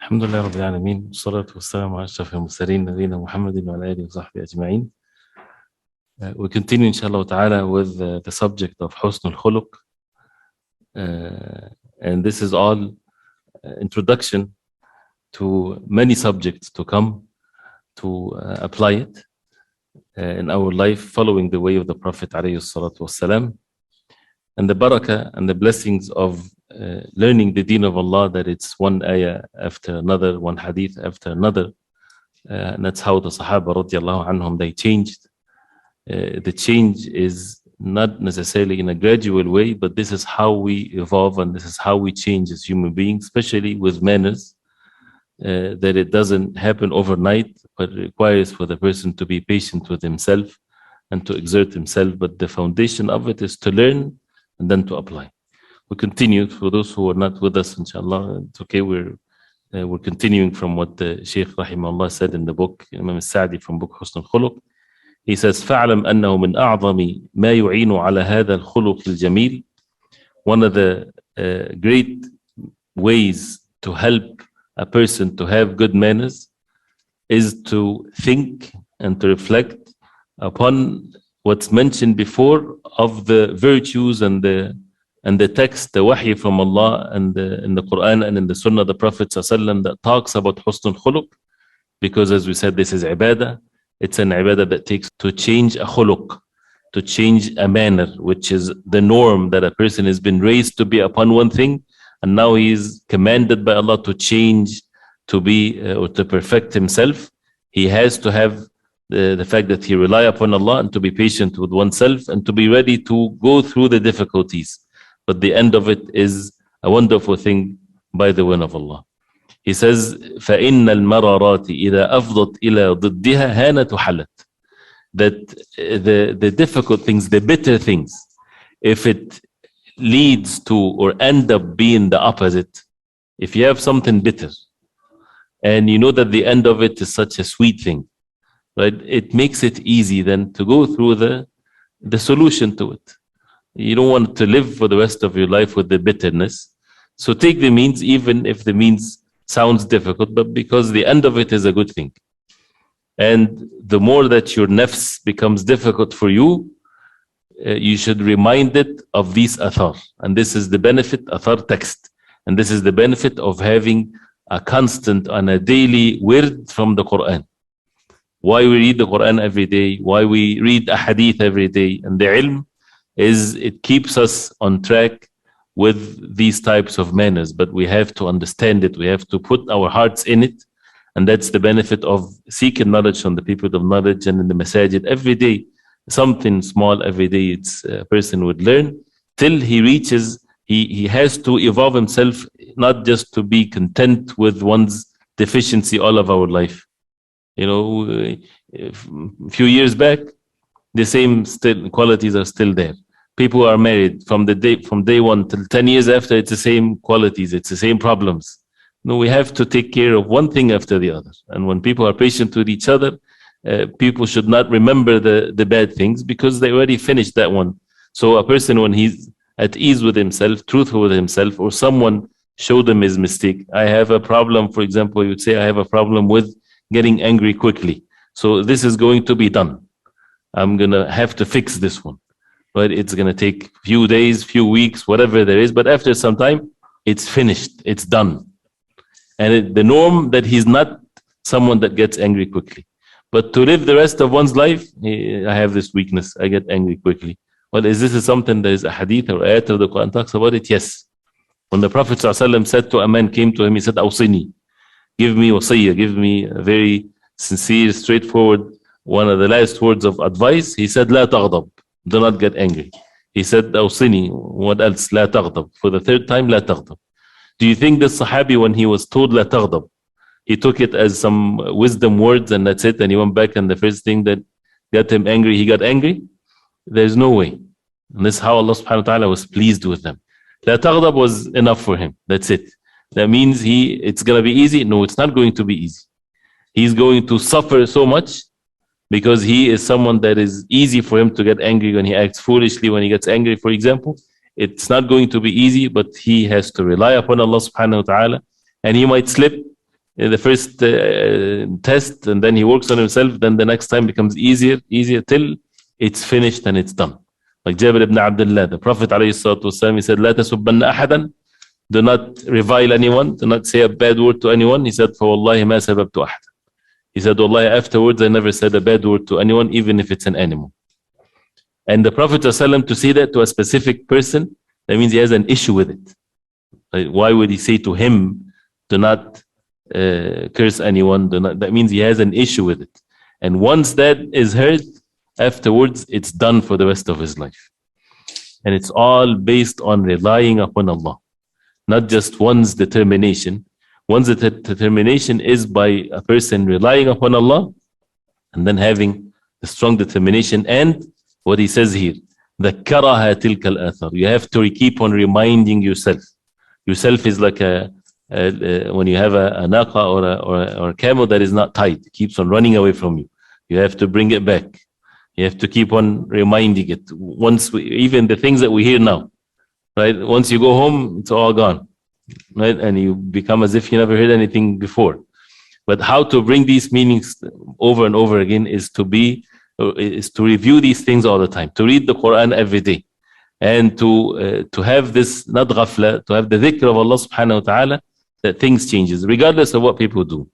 الحمد لله رب العالمين والصلاة والسلام على أشرف المرسلين نبينا محمد وعلى آله وصحبه أجمعين. We continue inshallah ta'ala with the subject of Husnul Khuluq, and this is all introduction to many subjects to come to apply it in our life following the way of the Prophet alayhi salatu wassalam, and the barakah and the blessings of learning the deen of Allah, that it's one ayah after another, one hadith after another, and that's how the Sahaba radiallahu anhum, they changed. The change is not necessarily in a gradual way, but this is how we evolve and this is how we change as human beings, especially with manners, that it doesn't happen overnight, but it requires for the person to be patient with himself and to exert himself. But the foundation of it is to learn and then to apply. We continue. For those who are not with us, inshallah, it's okay. We're continuing from what the Sheikh rahimahullah said in the book, Imam al-Sa'di, from book Husnul Khuluq. He says, فَعْلَمْ أَنَّهُ مِنْ أَعْظَمِ مَا يُعِينُ عَلَى هَذَا الْخُلُقِ الْجَمِيلِ. One of the great ways to help a person to have good manners is to think and to reflect upon what's mentioned before of the virtues and the text, the wahy from Allah and in the Quran and in the Sunnah of the Prophet ﷺ that talks about Husnul Khuluq. Because as we said, this is ibadah. It's an ibadah that takes to change a khuluq, to change a manner, which is the norm that a person has been raised to be upon one thing, and now he is commanded by Allah to change, to be or to perfect himself. He has to have the fact that he rely upon Allah and to be patient with oneself and to be ready to go through the difficulties. But the end of it is a wonderful thing by the will of Allah. He says, فَإِنَّ الْمَرَارَاتِ إِذَا أَفْضَتْ إِلَى ضِدِّهَا هَانَتْ وَحَلَتْ. That the difficult things, the bitter things, if it leads to or end up being the opposite, if you have something bitter and you know that the end of it is such a sweet thing, right? It makes it easy then to go through the solution to it. You don't want to live for the rest of your life with the bitterness. So take the means, even if the means sounds difficult, but because the end of it is a good thing. And the more that your nafs becomes difficult for you, you should remind it of these athar. And this is the benefit, athar text. And this is the benefit of having a constant and a daily wird from the Quran. Why we read the Quran every day, why we read a hadith every day. And the ilm is, it keeps us on track with these types of manners, but we have to understand it. We have to put our hearts in it. And that's the benefit of seeking knowledge from the people of knowledge and in the masajid every day. Something small every day, it's a person would learn till he reaches, he has to evolve himself, not just to be content with one's deficiency all of our life. You know, a few years back, the same still qualities are still there. People are married from day one till 10 years after, it's the same qualities, it's the same problems. No, we have to take care of one thing after the other. And when people are patient with each other, people should not remember the bad things because they already finished that one. So a person, when he's at ease with himself, truthful with himself, or someone showed him his mistake. I have a problem, for example, you would say, I have a problem with getting angry quickly. So this is going to be done. I'm going to have to fix this one. But it's going to take few days, few weeks, whatever there is. But after some time, it's finished. It's done. And the norm that he's not someone that gets angry quickly. But to live the rest of one's life, I have this weakness. I get angry quickly. Well, is this something that is a hadith or ayat of the Quran talks about it? Yes. When the Prophet ﷺ said to a man, came to him, he said, Awsini, give me wasiyah, give me a very sincere, straightforward, one of the last words of advice. He said, La taghdab. Do not get angry. He said, Awsini, what else? La taghdab. For the third time, La taghdab. Do you think this Sahabi, when he was told La taghdab, he took it as some wisdom words and that's it, and he went back and the first thing that got him angry, he got angry? There's no way. And this is how Allah subhanahu wa ta'ala was pleased with them. La taghdab was enough for him. That's it. That means it's going to be easy? No, it's not going to be easy. He's going to suffer so much because he is someone that is easy for him to get angry when he acts foolishly, when he gets angry, for example. It's not going to be easy, but he has to rely upon Allah subhanahu wa ta'ala, and he might slip in the first test, and then he works on himself, then the next time becomes easier till it's finished and it's done. Like Jabir ibn Abdullah, the Prophet ﷺ, he said, لا تسبن أحدا, do not revile anyone, do not say a bad word to anyone. He said, فوالله ما سببت أحدا. He said, Wallahi, afterwards I never said a bad word to anyone, even if it's an animal. And the Prophet ﷺ, to say that to a specific person, that means he has an issue with it. Like, why would he say to him, do not curse anyone? That means he has an issue with it. And once that is heard, afterwards it's done for the rest of his life. And it's all based on relying upon Allah, not just one's determination. One's determination is by a person relying upon Allah and then having the strong determination. And what he says here, ذكرها تلك الآثار. You have to keep on reminding yourself. Yourself is like when you have a naqa or a camel that is not tied, it keeps on running away from you. You have to bring it back. You have to keep on reminding it. Even the things that we hear now, right? Once you go home, it's all gone, right? And you become as if you never heard anything before. But how to bring these meanings over and over again is to review these things all the time, to read the Quran every day, and to have this, not ghafla, to have the dhikr of Allah subhanahu wa ta'ala, that things changes, regardless of what people do.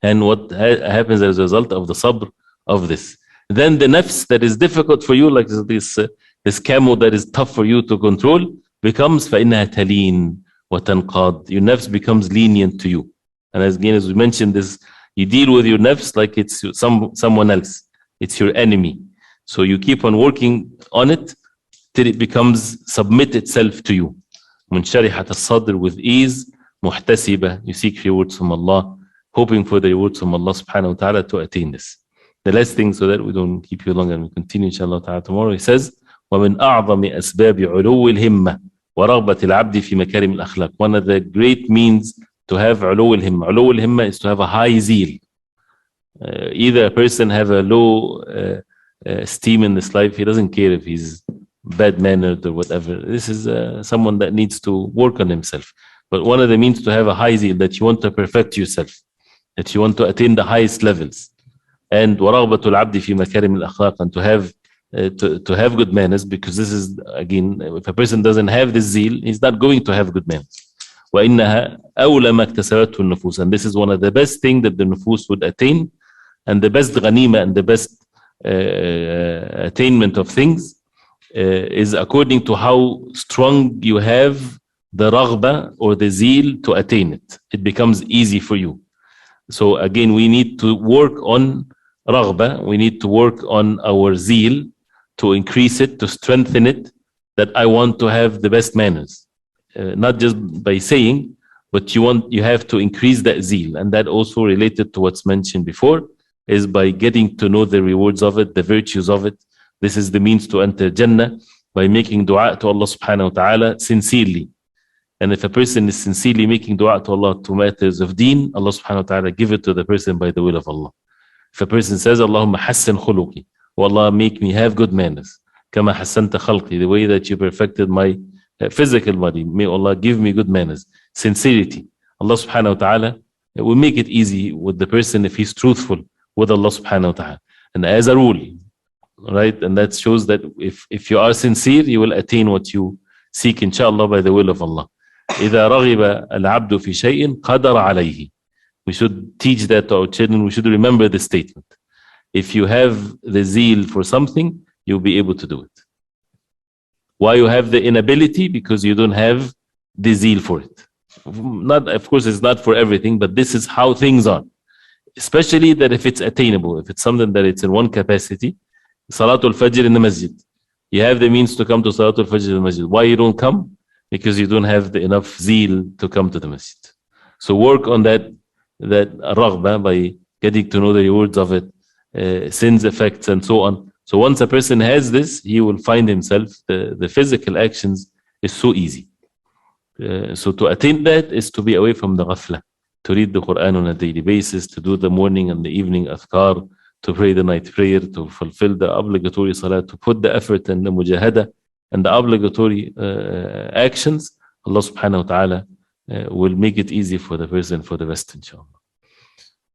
And what happens as a result of the sabr of this. Then the nafs that is difficult for you, like this camel that is tough for you to control, becomes فَإِنَّهَا تَلِينَ وَتَنْقَادْ. Your nafs becomes lenient to you. And as again, as we mentioned this, you deal with your nafs like it's someone else. It's your enemy. So you keep on working on it till it becomes submit itself to you. منشرحة الصدر, with ease. محتسبة, you seek rewards from Allah, hoping for the rewards from Allah subhanahu wa ta'ala to attain this. The last thing, so that we don't keep you long and we continue inshallah ta'ala tomorrow, he says, وَمِنْ أَعْظَمِ أَسْبَابِ عُلُوِّ الْهِمَّةِ وَرَغْبَةِ الْعَبْدِ فِي مَكَارِمِ الْأَخْلَاقِ. One of the great means to have عُلُوِّ الْهِمَّةِ. عُلُوِّ الْهِمَّةِ is to have a high zeal. Either a person have a low esteem in this life, he doesn't care if he's bad-mannered or whatever. This is someone that needs to work on himself. But one of the means to have a high zeal, that you want to perfect yourself, that you want to attain the highest levels. And وَرَغْبَةُ الْعَبْدِ فِي مَكَارِمِ الْأَخْلَاقِ, and to have good manners, because this is, again, if a person doesn't have this zeal, he's not going to have good manners. وَإِنَّهَا أَوْلَى مَا اكْتَسَبَتْهُ النُّفُوسِ. And this is one of the best things that the nufus would attain, and the best ghanima and the best attainment of things is according to how strong you have the raghba or the zeal to attain it. It becomes easy for you. So again, we need to work on raghba, we need to work on our zeal to increase it, to strengthen it, that I want to have the best manners. Not just by saying, but you have to increase that zeal. And that also related to what's mentioned before, is by getting to know the rewards of it, the virtues of it. This is the means to enter Jannah, by making dua to Allah subhanahu wa ta'ala sincerely. And if a person is sincerely making dua to Allah to matters of deen, Allah subhanahu wa ta'ala give it to the person by the will of Allah. If a person says, Allahumma hassan khuluqi, oh Allah, make me have good manners, kama hassanta khalqi, the way that you perfected my physical body, may Allah give me good manners. Sincerity, Allah subhanahu wa ta'ala will make it easy with the person if he's truthful with Allah subhanahu wa ta'ala. And as a rule, right, and that shows that if you are sincere, you will attain what you seek, inshallah, by the will of Allah. إذا رغب العبد في شيء قدر عليه. We should teach that to our children. We should remember the statement. If you have the zeal for something, you'll be able to do it. Why you have the inability? Because you don't have the zeal for it. Not, of course, it's not for everything, but this is how things are. Especially that if it's attainable, if it's something that it's in one capacity, Salatul Fajr in the masjid. You have the means to come to Salatul Fajr in the masjid. Why you don't come? Because you don't have enough zeal to come to the masjid. So work on that raghba by getting to know the rewards of it, sins, effects, and so on. So once a person has this, he will find himself, the physical actions is so easy. So to attain that is to be away from the ghafla, to read the Quran on a daily basis, to do the morning and the evening adhkar, to pray the night prayer, to fulfill the obligatory salah, to put the effort and the mujahada and the obligatory actions. Allah subhanahu wa ta'ala will make it easy for the person for the rest, inshallah.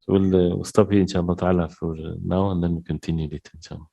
So we'll stop here, inshallah ta'ala, for now, and then we continue later, inshallah.